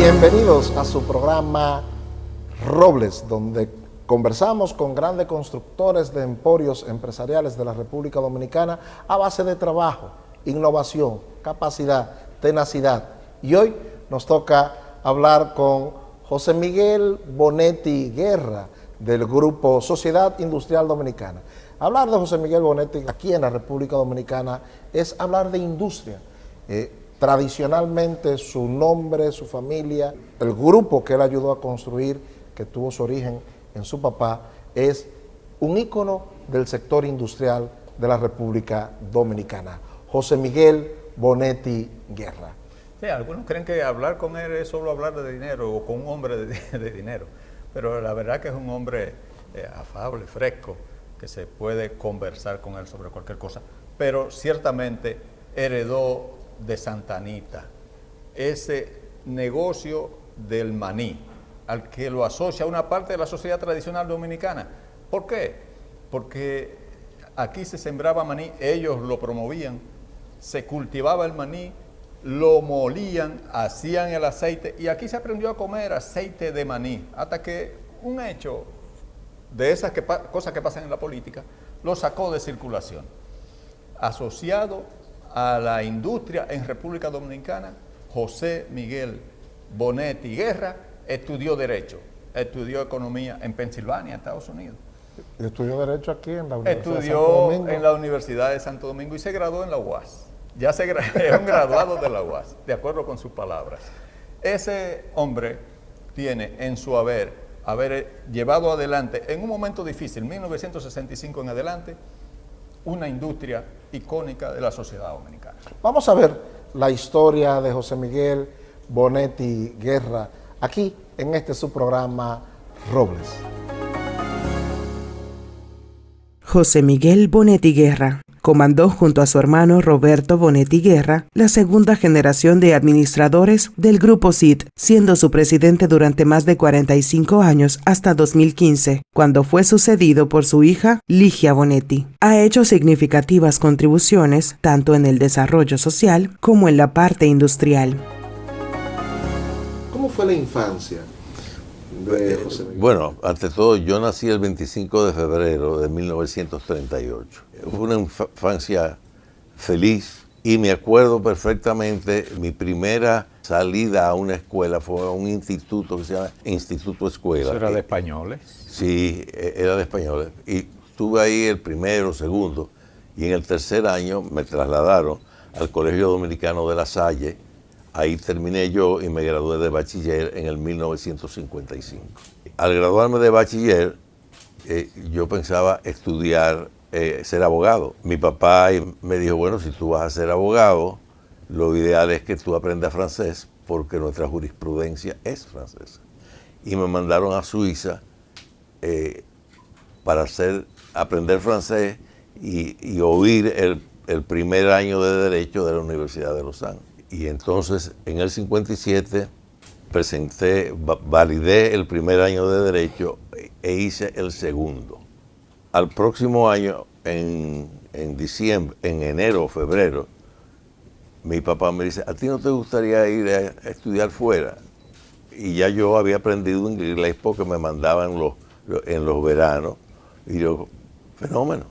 Bienvenidos a su programa Robles, donde conversamos con grandes constructores de emporios empresariales de la República Dominicana a base de trabajo, innovación, capacidad, tenacidad. Y hoy nos toca hablar con José Miguel Bonetti Guerra, del grupo Sociedad Industrial Dominicana. Hablar de José Miguel Bonetti aquí en la República Dominicana es hablar de industria. Tradicionalmente su nombre, su familia, el grupo que él ayudó a construir, que tuvo su origen en su papá, es un ícono del sector industrial de la República Dominicana. José Miguel Bonetti Guerra. Sí, algunos creen que hablar con él es solo hablar de dinero o con un hombre de dinero, pero la verdad que es un hombre afable, fresco, que se puede conversar con él sobre cualquier cosa, pero ciertamente heredó de Santa Anita ese negocio del maní, al que lo asocia una parte de la sociedad tradicional dominicana. ¿Por qué? Porque aquí se sembraba maní, ellos lo promovían, se cultivaba el maní, lo molían, hacían el aceite, y aquí se aprendió a comer aceite de maní, hasta que un hecho de esas cosas que pasan en la política lo sacó de circulación. Asociado a la industria en República Dominicana, José Miguel Bonetti Guerra estudió Derecho, estudió Economía en Pensilvania, Estados Unidos. Estudió Derecho aquí en la Universidad de Santo Estudió Domingo. en la Universidad de Santo Domingo y se graduó en la UAS. Ya es un graduado de la UAS, de acuerdo con sus palabras. Ese hombre tiene en su haber llevado adelante, en un momento difícil, 1965 en adelante, una industria icónica de la sociedad dominicana. Vamos a ver la historia de José Miguel Bonetti Guerra aquí en este su programa Robles. José Miguel Bonetti Guerra comandó junto a su hermano Roberto Bonetti Guerra la segunda generación de administradores del Grupo CID, siendo su presidente durante más de 45 años hasta 2015, cuando fue sucedido por su hija Ligia Bonetti. Ha hecho significativas contribuciones tanto en el desarrollo social como en la parte industrial. ¿Cómo fue la infancia de José Miguel? Bueno, ante todo, yo nací el 25 de febrero de 1938. Fue una infancia feliz y me acuerdo perfectamente, mi primera salida a una escuela fue a un instituto que se llama Instituto Escuela. ¿Eso era de españoles? Sí, era de españoles. Y estuve ahí el primero, segundo, y en el tercer año me trasladaron al Colegio Dominicano de La Salle. Ahí terminé yo y me gradué de bachiller en el 1955. Al graduarme de bachiller, yo pensaba estudiar, ser abogado. Mi papá me dijo, bueno, si tú vas a ser abogado, lo ideal es que tú aprendas francés, porque nuestra jurisprudencia es francesa. Y me mandaron a Suiza para aprender francés y oír el primer año de Derecho de la Universidad de Lausanne. Y entonces, en el 57, validé el primer año de Derecho e hice el segundo. Al próximo año, en enero o febrero, mi papá me dice, ¿a ti no te gustaría ir a estudiar fuera? Y ya yo había aprendido inglés porque me mandaban en los veranos. Y yo, fenómeno.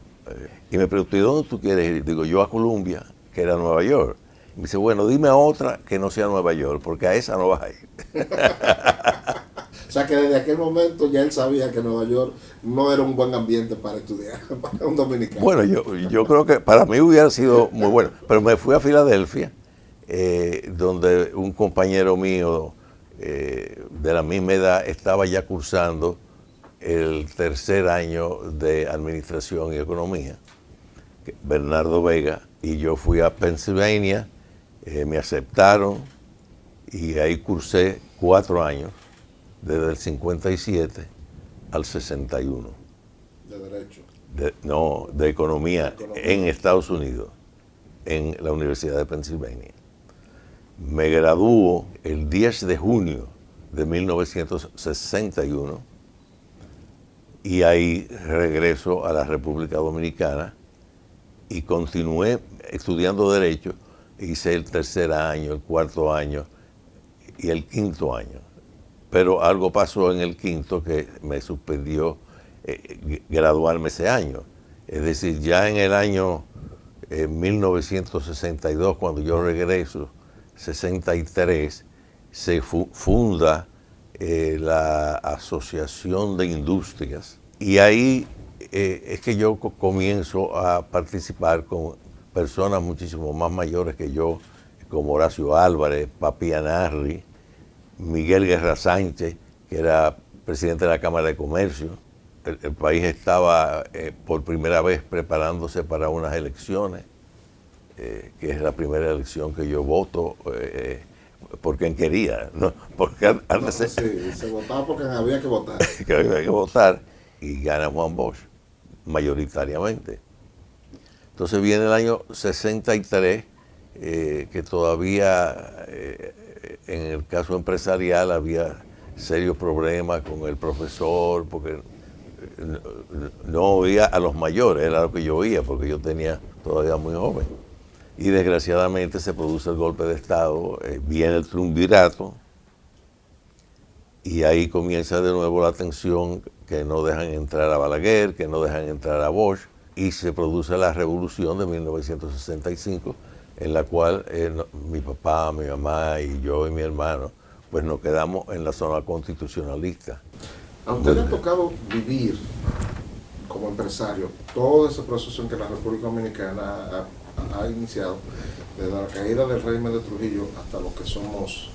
Y me preguntó, ¿y dónde tú quieres ir? Digo, yo a Columbia, que era Nueva York. Y me dice, bueno, dime otra que no sea Nueva York, porque a esa no vas a ir. O sea que desde aquel momento ya él sabía que Nueva York no era un buen ambiente para estudiar, para un dominicano. Bueno, yo creo que para mí hubiera sido muy bueno, pero me fui a Filadelfia, donde un compañero mío de la misma edad estaba ya cursando el tercer año de Administración y Economía, Bernardo Vega, y yo fui a Pensilvania, me aceptaron y ahí cursé 4 años, desde el 57 al 61. ¿De Derecho? De Economía en Estados Unidos, en la Universidad de Pensilvania. Me graduó el 10 de junio de 1961 y ahí regreso a la República Dominicana y continué estudiando Derecho. Hice el tercer año, el cuarto año y el quinto año. Pero algo pasó en el quinto que me suspendió graduarme ese año. Es decir, ya en el año 1962, cuando yo regreso, 63, se funda la Asociación de Industrias, y ahí es que yo comienzo a participar con personas muchísimo más mayores que yo, como Horacio Álvarez, Papi Anarri, Miguel Guerra Sánchez, que era presidente de la Cámara de Comercio. El país estaba por primera vez preparándose para unas elecciones, que es la primera elección que yo voto por quien quería, ¿no? Porque antes se votaba porque había que votar. que había que votar, y gana Juan Bosch, mayoritariamente. Entonces viene el año 63, que todavía en el caso empresarial había serios problemas con el profesor, porque no oía a los mayores, era lo que yo oía, porque yo tenía todavía muy joven. Y desgraciadamente se produce el golpe de Estado, viene el triunvirato, y ahí comienza de nuevo la tensión, que no dejan entrar a Balaguer, que no dejan entrar a Bosch, y se produce la revolución de 1965, en la cual mi papá, mi mamá y yo y mi hermano, pues nos quedamos en la zona constitucionalista. ¿A usted le ha tocado vivir como empresario todo ese proceso en que la República Dominicana ha iniciado, desde la caída del régimen de Trujillo hasta lo que somos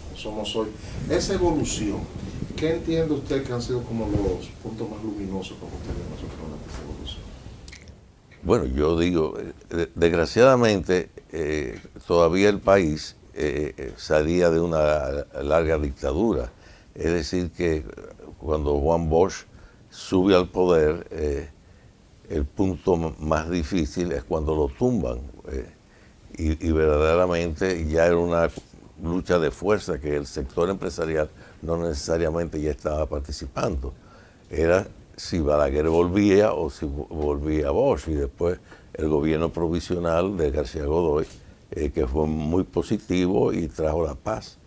hoy? Esa evolución, ¿qué entiende usted que han sido como los puntos más luminosos para usted en esa evolución? Bueno, yo digo, desgraciadamente todavía el país salía de una larga dictadura. Es decir, que cuando Juan Bosch sube al poder, el punto más difícil es cuando lo tumban. Y verdaderamente ya era una lucha de fuerza que el sector empresarial no necesariamente ya estaba participando. Era si Balaguer volvía o si volvía Bosch, y después el gobierno provisional de García Godoy, que fue muy positivo y trajo la paz.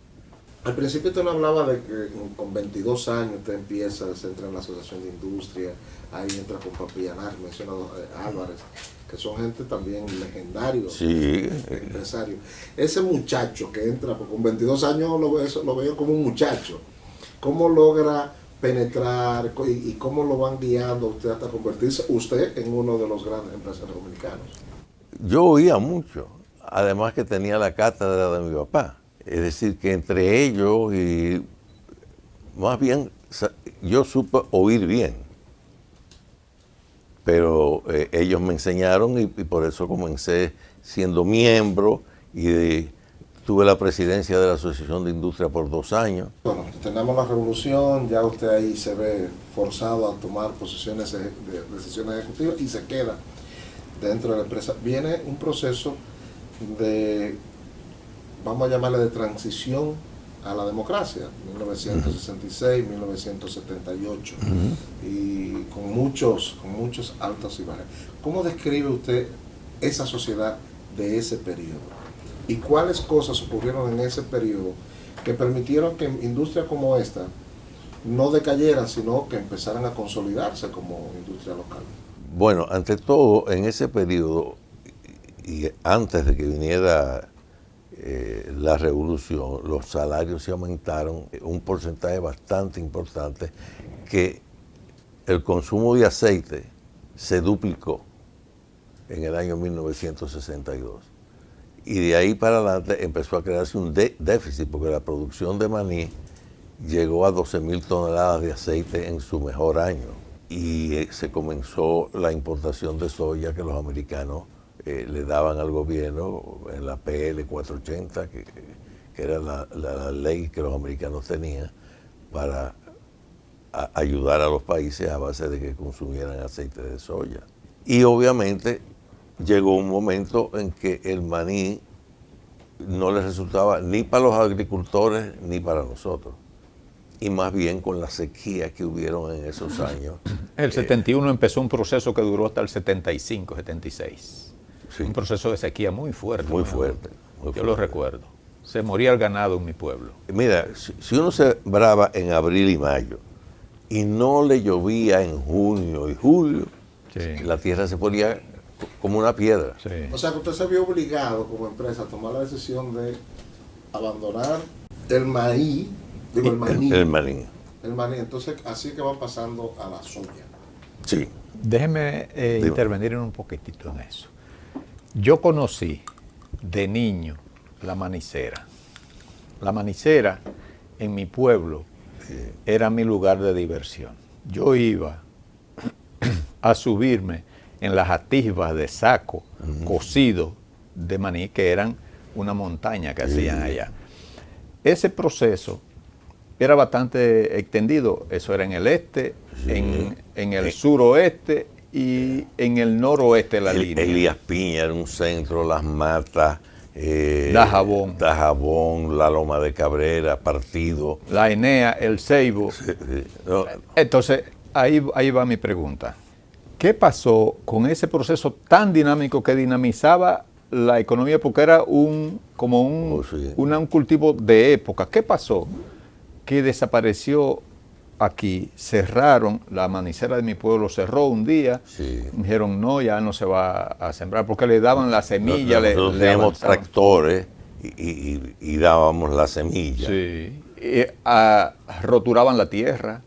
Al principio usted nos hablaba de que con 22 años usted empieza, se entra en la Asociación de Industria, ahí entra con Papi Anarri, mencionado Álvarez, que son gente también legendarios, sí, empresarios. Ese muchacho que entra, porque con 22 años lo veo como un muchacho. ¿Cómo logra penetrar y cómo lo van guiando usted hasta convertirse usted en uno de los grandes empresarios dominicanos? Yo oía mucho, además que tenía la cátedra de mi papá. Es decir, que entre ellos, y más bien yo supe oír bien, pero ellos me enseñaron, y por eso comencé siendo miembro, y tuve la presidencia de la Asociación de Industria por 2 años. Bueno, tenemos la revolución, ya usted ahí se ve forzado a tomar decisiones ejecutivas y se queda dentro de la empresa. Viene un proceso de, vamos a llamarle, de transición a la democracia, 1966, 1978, y con muchos altos y bajos. ¿Cómo describe usted esa sociedad de ese periodo? ¿Y cuáles cosas ocurrieron en ese periodo que permitieron que industrias como esta no decayeran, sino que empezaran a consolidarse como industria local? Bueno, ante todo, en ese periodo, y antes de que viniera la revolución, los salarios se aumentaron un porcentaje bastante importante, que el consumo de aceite se duplicó en el año 1962. Y de ahí para adelante empezó a crearse un déficit, porque la producción de maní llegó a 12.000 toneladas de aceite en su mejor año. Y se comenzó la importación de soya que los americanos le daban al gobierno en la PL 480, que era la ley que los americanos tenían para ayudar a los países a base de que consumieran aceite de soya. Y obviamente llegó un momento en que el maní no les resultaba ni para los agricultores ni para nosotros. Y más bien con la sequía que hubieron en esos años. El 71 empezó un proceso que duró hasta el 75, 76. Sí. Un proceso de sequía muy fuerte. Muy fuerte. Yo lo recuerdo. se moría el ganado en mi pueblo. Mira, si uno sembraba en abril y mayo y no le llovía en junio y julio, Sí. la tierra se ponía como una piedra. Sí. O sea que usted se vio obligado como empresa a tomar la decisión de abandonar el maíz, digo el maní. El maní. El maní, entonces así es que van pasando a la soya. Sí. Déjeme intervenir en un poquitito en eso. Yo conocí de niño la manicera. La manicera en mi pueblo era mi lugar de diversión. Yo iba a subirme en las atisbas de saco cocido de maní, que eran una montaña que hacían allá. Ese proceso era bastante extendido. Eso era en el este, en el suroeste y en el noroeste de la línea. Elías Piña era un centro, Las Matas, Dajabón, la Loma de Cabrera, Partido. la Enea, el Ceibo. No, Entonces, ahí va mi pregunta. ¿Qué pasó con ese proceso tan dinámico que dinamizaba la economía? Porque era un cultivo de época. ¿Qué pasó? Que desapareció aquí, cerraron, la manicera de mi pueblo cerró un día, dijeron no, ya no se va a sembrar, porque le daban la semilla. Nosotros teníamos tractores y dábamos la semilla. Sí. Roturaban la tierra,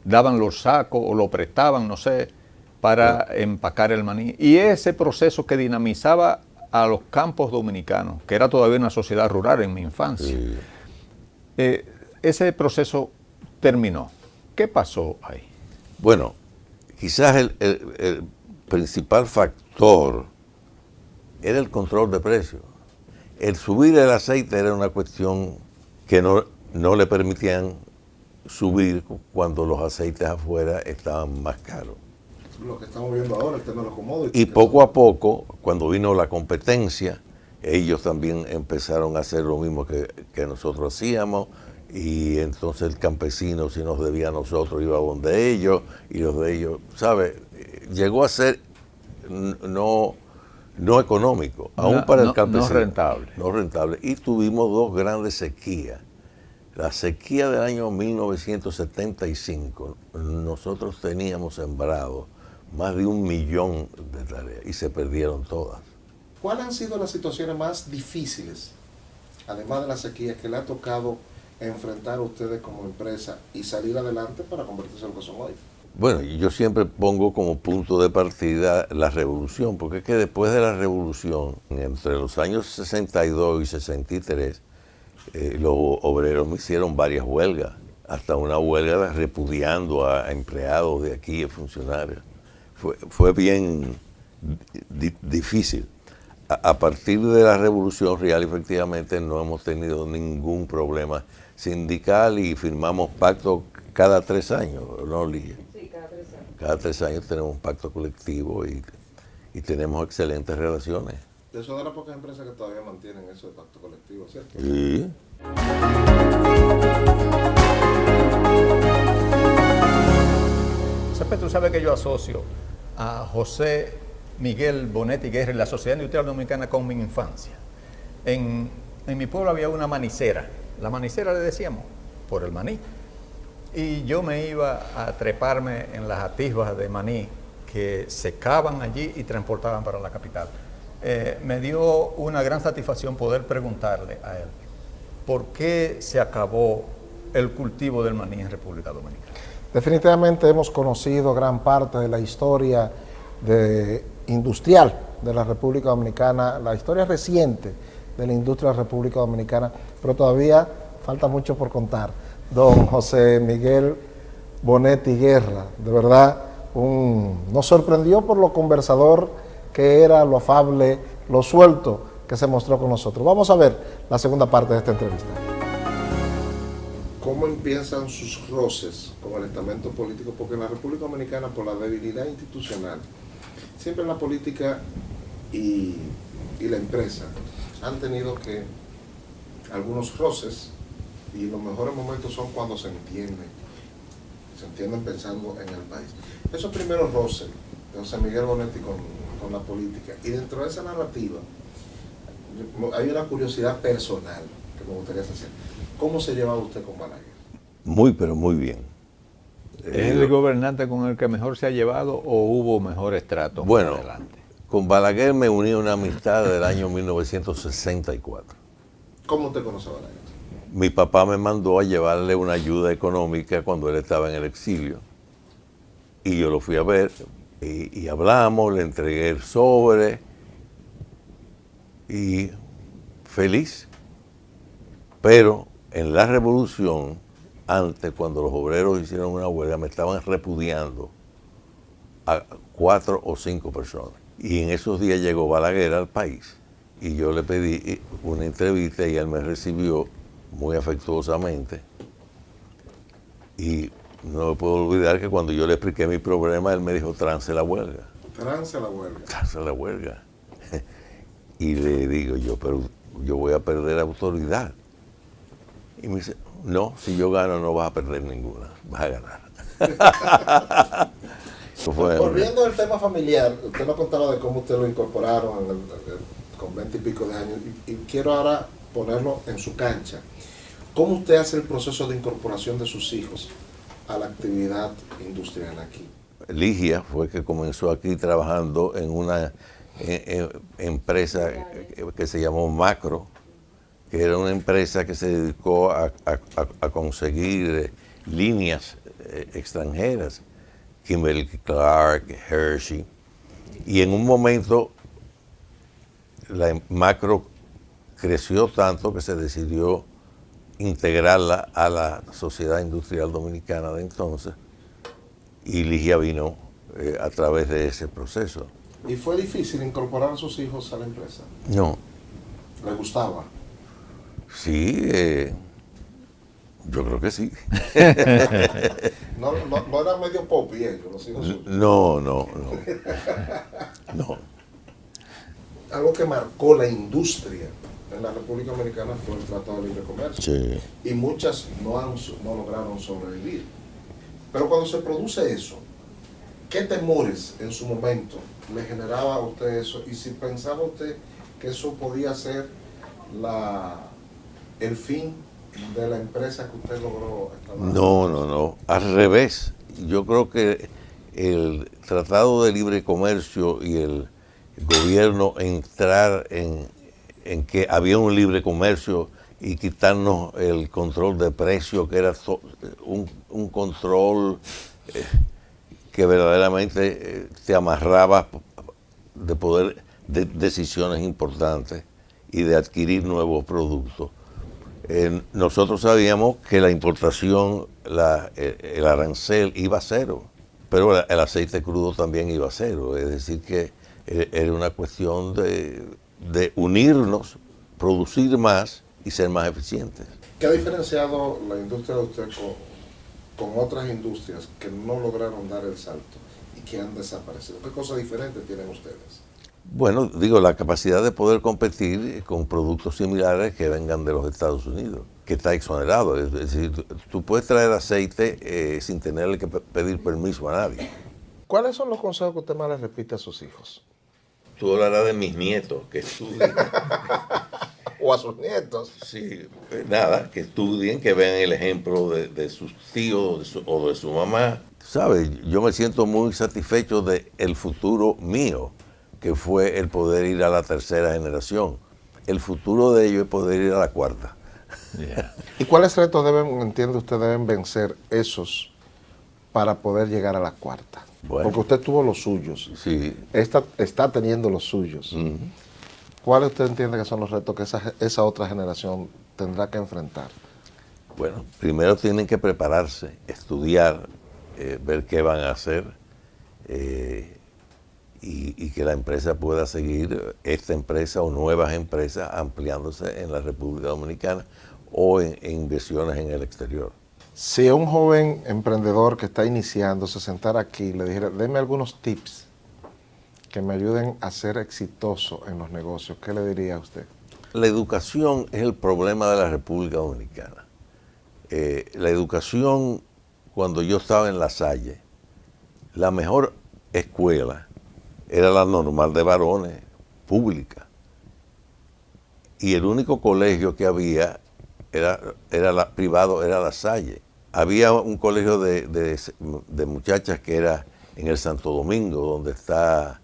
daban los sacos o lo prestaban, no sé, para empacar el maní. Y ese proceso que dinamizaba a los campos dominicanos, que era todavía una sociedad rural en mi infancia, ese proceso terminó. ¿Qué pasó ahí? Bueno, quizás el principal factor era el control de precios. El subir el aceite era una cuestión que no le permitían subir cuando los aceites afuera estaban más caros. Lo que estamos viendo ahora, el tema de los commodities. Y poco a poco, cuando vino la competencia, ellos también empezaron a hacer lo mismo que nosotros hacíamos, y entonces el campesino, si nos debía a nosotros, iba a donde ellos, y los de ellos, ¿sabe? Llegó a ser no económico, aún para el campesino. No rentable. No rentable. Y tuvimos dos grandes sequías. La sequía del año 1975, nosotros teníamos sembrado más de 1 millón de tareas y se perdieron todas. ¿Cuáles han sido las situaciones más difíciles, además de la sequía, que le ha tocado enfrentar a ustedes como empresa y salir adelante para convertirse en lo que son hoy? Bueno, yo siempre pongo como punto de partida la revolución, porque es que después de la revolución, entre los años 62 y 63, los obreros me hicieron varias huelgas, hasta una huelga repudiando a empleados de aquí, a funcionarios. Fue bien difícil. A partir de la Revolución Real, efectivamente, no hemos tenido ningún problema sindical y firmamos pacto cada 3 años, ¿no, Ligia? Sí, cada 3 años. Cada 3 años tenemos un pacto colectivo y tenemos excelentes relaciones. De eso de las pocas empresas que todavía mantienen eso de pacto colectivo, ¿cierto? Sí. Tú sabes que yo asocio a José Miguel Bonetti Guerra y la Sociedad Industrial Dominicana con mi infancia. En mi pueblo había una manicera. La manicera le decíamos, por el maní. Y yo me iba a treparme en las atisbas de maní que secaban allí y transportaban para la capital. Me dio una gran satisfacción poder preguntarle a él por qué se acabó el cultivo del maní en República Dominicana. Definitivamente hemos conocido gran parte de la historia industrial de la República Dominicana, la historia reciente de la industria de la República Dominicana, pero todavía falta mucho por contar. Don José Miguel Bonetti Guerra, de verdad, nos sorprendió por lo conversador que era, lo afable, lo suelto que se mostró con nosotros. Vamos a ver la segunda parte de esta entrevista. ¿Cómo empiezan sus roces con el estamento político? Porque en la República Dominicana, por la debilidad institucional, siempre la política y la empresa han tenido que algunos roces, y los mejores momentos son cuando se entienden pensando en el país. Esos primeros roces de José Miguel Bonetti con la política, y dentro de esa narrativa, hay una curiosidad personal que me gustaría hacer. ¿Cómo se llevaba usted con Balaguer? Muy, pero muy bien. ¿Es el gobernante con el que mejor se ha llevado o hubo mejores tratos más Bueno, adelante? con Balaguer me uní a una amistad del año 1964. ¿Cómo usted conoce a Balaguer? Mi papá me mandó a llevarle una ayuda económica cuando él estaba en el exilio. Y yo lo fui a ver y hablamos, le entregué el sobre y feliz. Pero en la revolución, antes, cuando los obreros hicieron una huelga, me estaban repudiando a 4 o 5 personas. Y en esos días llegó Balaguer al país y yo le pedí una entrevista y él me recibió muy afectuosamente. Y no me puedo olvidar que cuando yo le expliqué mi problema, él me dijo, trance la huelga. Trance la huelga. Trance la huelga. Y le digo yo, pero yo voy a perder autoridad. Y me dice, no, si yo gano no vas a perder ninguna, vas a ganar. Volviendo al tema familiar, usted nos contaba de cómo usted lo incorporaron con 20 y pico de años y quiero ahora ponerlo en su cancha. ¿Cómo usted hace el proceso de incorporación de sus hijos a la actividad industrial aquí? Ligia fue que comenzó aquí trabajando en una empresa que se llamó Macro, que era una empresa que se dedicó a conseguir líneas extranjeras, Kimberly-Clark, Hershey, y en un momento la Macro creció tanto que se decidió integrarla a la Sociedad Industrial Dominicana de entonces, y Ligia vino a través de ese proceso. ¿Y fue difícil incorporar a sus hijos a la empresa? No. ¿Le gustaba? Sí, yo creo que sí. No era medio pop y ellos, los hijos suyos. No. Algo que marcó la industria en la República Dominicana fue el Tratado de Libre Comercio. Sí. Y muchas no lograron sobrevivir. Pero cuando se produce eso, ¿qué temores en su momento le generaba a usted eso? Y si pensaba usted que eso podía ser el fin de la empresa que usted logró establecer. No. Al revés. Yo creo que el Tratado de Libre Comercio y el gobierno entrar en que había un libre comercio y quitarnos el control de precio, que era un control que verdaderamente te amarraba de poder de decisiones importantes y de adquirir nuevos productos. Nosotros sabíamos que la importación, el arancel iba a cero, pero el aceite crudo también iba a cero. Es decir, que era una cuestión de unirnos, producir más y ser más eficientes. ¿Qué ha diferenciado la industria de usted con otras industrias que no lograron dar el salto y que han desaparecido? ¿Qué cosas diferentes tienen ustedes? Bueno, digo, la capacidad de poder competir con productos similares que vengan de los Estados Unidos, que está exonerado. Es decir, tú puedes traer aceite sin tenerle que pedir permiso a nadie. ¿Cuáles son los consejos que usted más le repite a sus hijos? Tú hablarás de mis nietos, que estudien. O a sus nietos. Sí, nada, que estudien, que vean el ejemplo de sus tíos o de su mamá. ¿Sabes? Yo me siento muy satisfecho del futuro mío, que fue el poder ir a la tercera generación. El futuro de ellos es poder ir a la cuarta. Yeah. ¿Y cuáles retos entiende usted, deben vencer esos para poder llegar a la cuarta? Bueno, porque usted tuvo los suyos. Sí. Está teniendo los suyos. Uh-huh. ¿Cuáles usted entiende que son los retos que esa otra generación tendrá que enfrentar? Bueno, primero tienen que prepararse, estudiar, ver qué van a hacer y que la empresa pueda seguir, esta empresa o nuevas empresas, ampliándose en la República Dominicana o en inversiones en el exterior. Si a un joven emprendedor que está iniciando se sentara aquí y le dijera, deme algunos tips que me ayuden a ser exitoso en los negocios, ¿qué le diría a usted? La educación es el problema de la República Dominicana. La educación, cuando yo estaba en La Salle, la mejor escuela era la normal de varones, pública. y el único colegio que había privado era La Salle. Había un colegio de muchachas que era en el Santo Domingo, donde está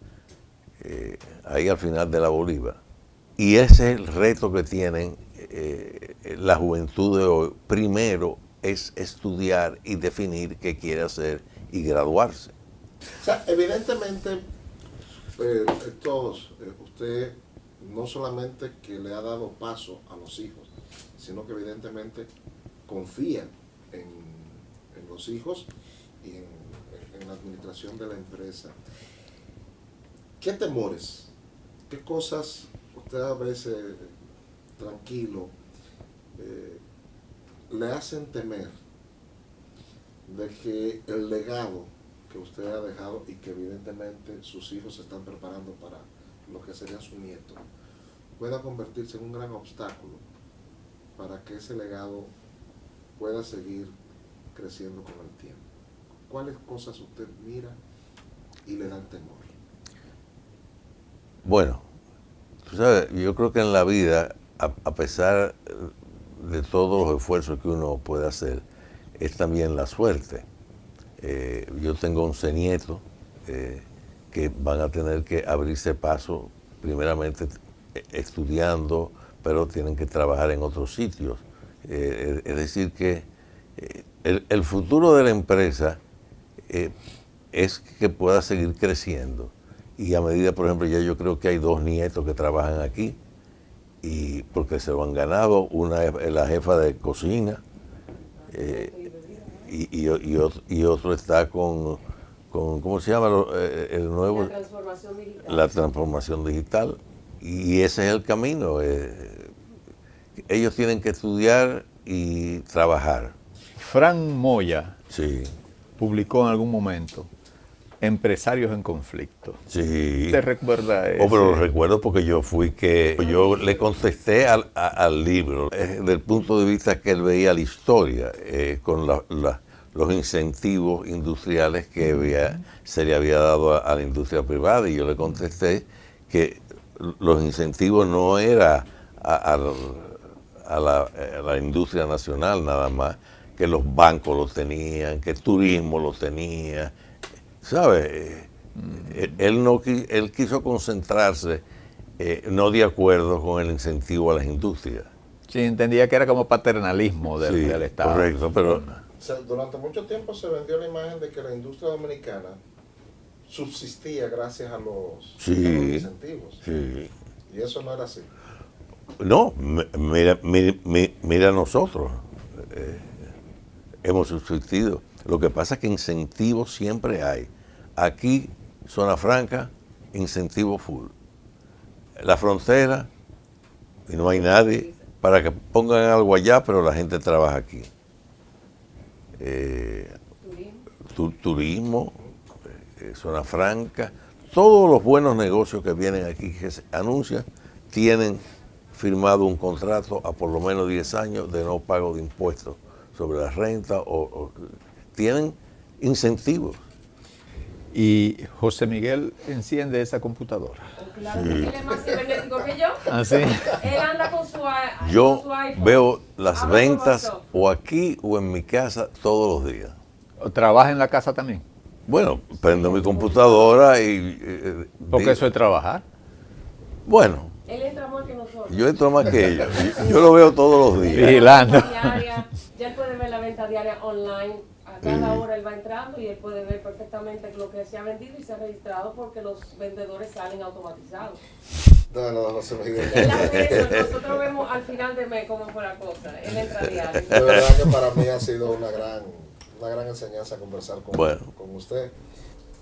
ahí al final de la Bolívar. Y ese es el reto que tienen la juventud de hoy. Primero es estudiar y definir qué quiere hacer y graduarse. O sea, evidentemente, usted no solamente que le ha dado paso a los hijos, sino que evidentemente confía en los hijos y en la administración de la empresa. ¿Qué temores, qué cosas usted a veces tranquilo le hacen temer de que el legado que usted ha dejado y que evidentemente sus hijos se están preparando para lo que sería su nieto, pueda convertirse en un gran obstáculo para que ese legado pueda seguir creciendo con el tiempo? ¿Cuáles cosas usted mira y le dan temor? Bueno, tú sabes, yo creo que en la vida, a pesar de todos los esfuerzos que uno puede hacer, es también la suerte. Yo tengo 11 nietos que van a tener que abrirse paso, primeramente estudiando, pero tienen que trabajar en otros sitios. Es decir que el futuro de la empresa es que pueda seguir creciendo. Y a medida, por ejemplo, ya yo creo que hay 2 nietos que trabajan aquí, y porque se lo han ganado. Una es la jefa de cocina, y otro está con ¿cómo se llama? El nuevo... La transformación digital. La transformación digital. Y ese es el camino. Ellos tienen que estudiar y trabajar. Fran Moya Sí, publicó en algún momento Empresarios en Conflicto. sí. ¿Te recuerda eso? Pero lo recuerdo porque yo le contesté al libro desde el punto de vista que él veía la historia, con los incentivos industriales que se le había dado a la industria privada, y yo le contesté que los incentivos no era a la industria nacional nada más, que los bancos los tenían, que el turismo los tenía, ¿sabes? Él quiso concentrarse no de acuerdo con el incentivo a las industrias. Sí, entendía que era como paternalismo Sí, del Estado. correcto, pero O sea, durante mucho tiempo se vendió la imagen de que la industria dominicana subsistía gracias a los incentivos. sí. Y eso no era así. No, mira nosotros, hemos subsistido. Lo que pasa es que incentivos siempre hay. Aquí, Zona Franca, incentivo full. La frontera, y no hay nadie para que pongan algo allá, pero la gente trabaja aquí. Turismo, Zona Franca, todos los buenos negocios que vienen aquí, que se anuncian, tienen firmado un contrato a por lo menos 10 años de no pago de impuestos sobre la renta, o tienen incentivos. Y José Miguel enciende esa computadora. Claro, que él es más cibernético que yo. ¿Ah, sí? Él anda con su Yo iPhone. veo las Habla por ventas WhatsApp. o aquí o en mi casa todos los días. ¿Trabaja en la casa también? Bueno, prendo mi computadora y... Porque eso es trabajar. Bueno, Él entra más que nosotros. yo entro más que ellos. Yo lo veo todos los días. Vigilando. Diaria, ya él puede ver la venta diaria online. A cada hora él va entrando y él puede ver perfectamente lo que se ha vendido y se ha registrado, porque los vendedores salen automatizados. No, José Miguel. Él hace eso, nosotros vemos al final de mes cómo fue la cosa. Él entra diario. De verdad que para mí ha sido una gran enseñanza conversar con usted.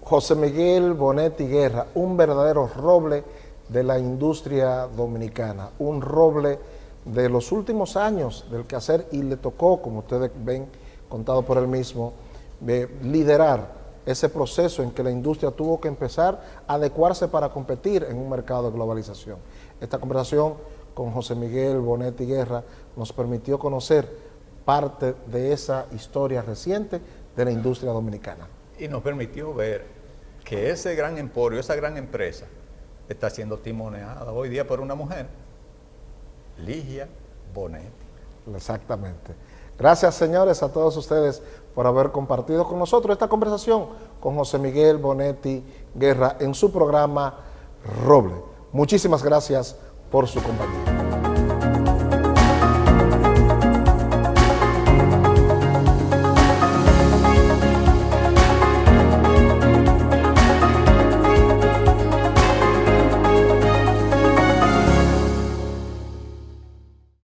José Miguel Bonetti Guerra, un verdadero roble de la industria dominicana, un roble de los últimos años del quehacer, y le tocó, como ustedes ven, contado por él mismo, liderar ese proceso en que la industria tuvo que empezar a adecuarse para competir en un mercado de globalización. Esta conversación con José Miguel Bonetti Guerra nos permitió conocer parte de esa historia reciente de la industria dominicana. Y nos permitió ver que ese gran emporio, esa gran empresa, está siendo timoneada hoy día por una mujer. Ligia Bonetti. Exactamente. Gracias, señores, a todos ustedes por haber compartido con nosotros esta conversación con José Miguel Bonetti Guerra en su programa Roble. Muchísimas gracias por su compañía.